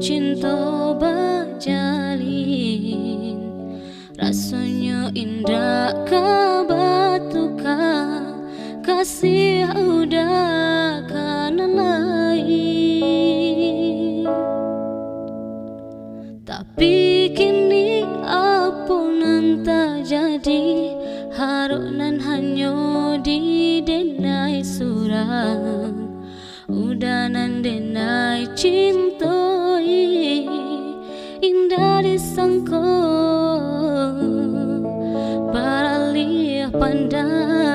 cinta bajalin, rasanya indah kabatuka, kasih udah kana lain. Tapi kini apunan tak jadi, harunan hanya di denai surang, udanan denai cintoi, indah disangko baralih pandang.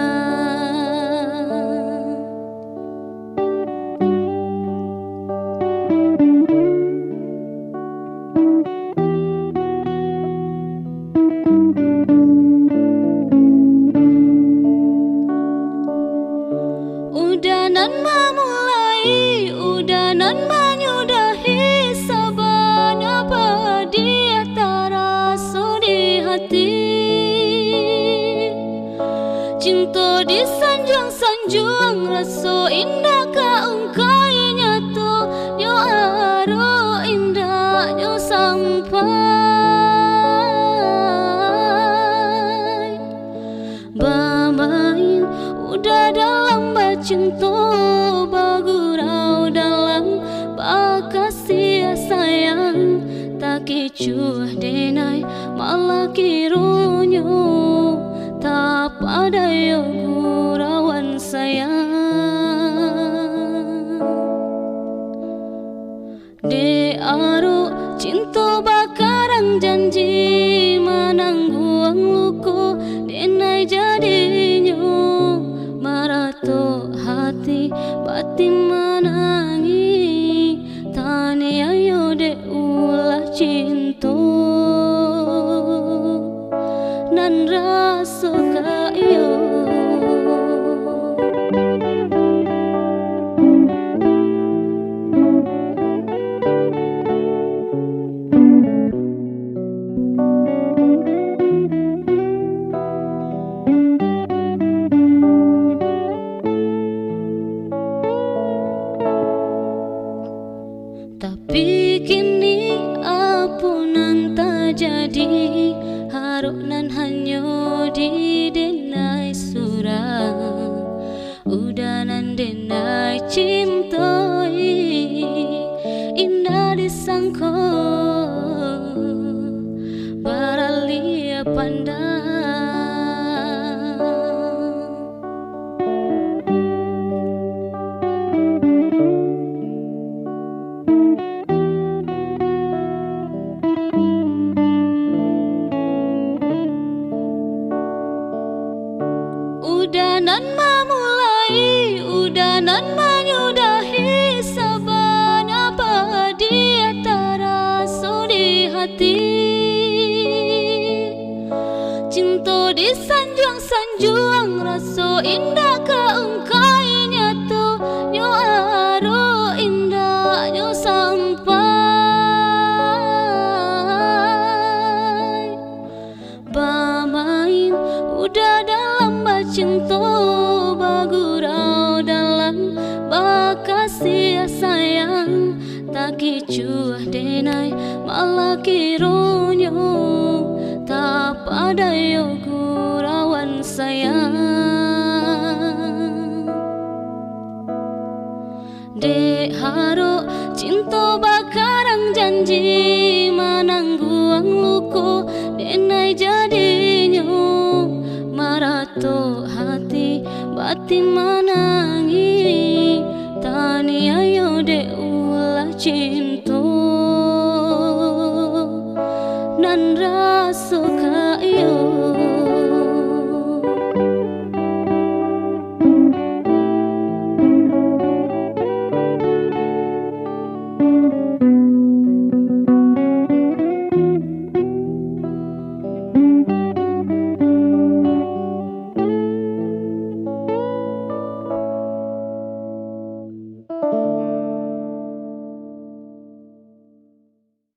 Udanan memulai, udanan menyudahi, saban apa dia taraso di hati. Cinta disanjung-sanjung, rasa indah kaungkai nyatu, nyo aro indah nyo sampai. Bamain udah dalam cinta, bagurau dalam bakasih sayang, tak kecuah denai malah kirunyo, tak pada yo gurauan sayang. De aro cinta bakarang janji, manangguang luku denai jadinya, marato hati batin menangi, tani ayo de ulah cinta nan rasa kayo. Tapi kini apunan tak jadi, harunan hanya di denai surang, udanan denai cintoi, indah disangko baralih pandang. Udanan memulai, udanan menyudahi, saban apa dia taraso di hati. Cinta disanjung-sanjung, rasa indah kaungkai nyatu, nyo aro indah nyo sampai. Bamain udah dalam cinta, bagurau dalam bakasih sayang, tak kecuah denai malah kirunyo, tak pada yo gurauan sayang. De haro cinta bakarang janji, manangguang luku denai jadinya, marato hati batin menangi, tani ayo de ulah cinta nan rasa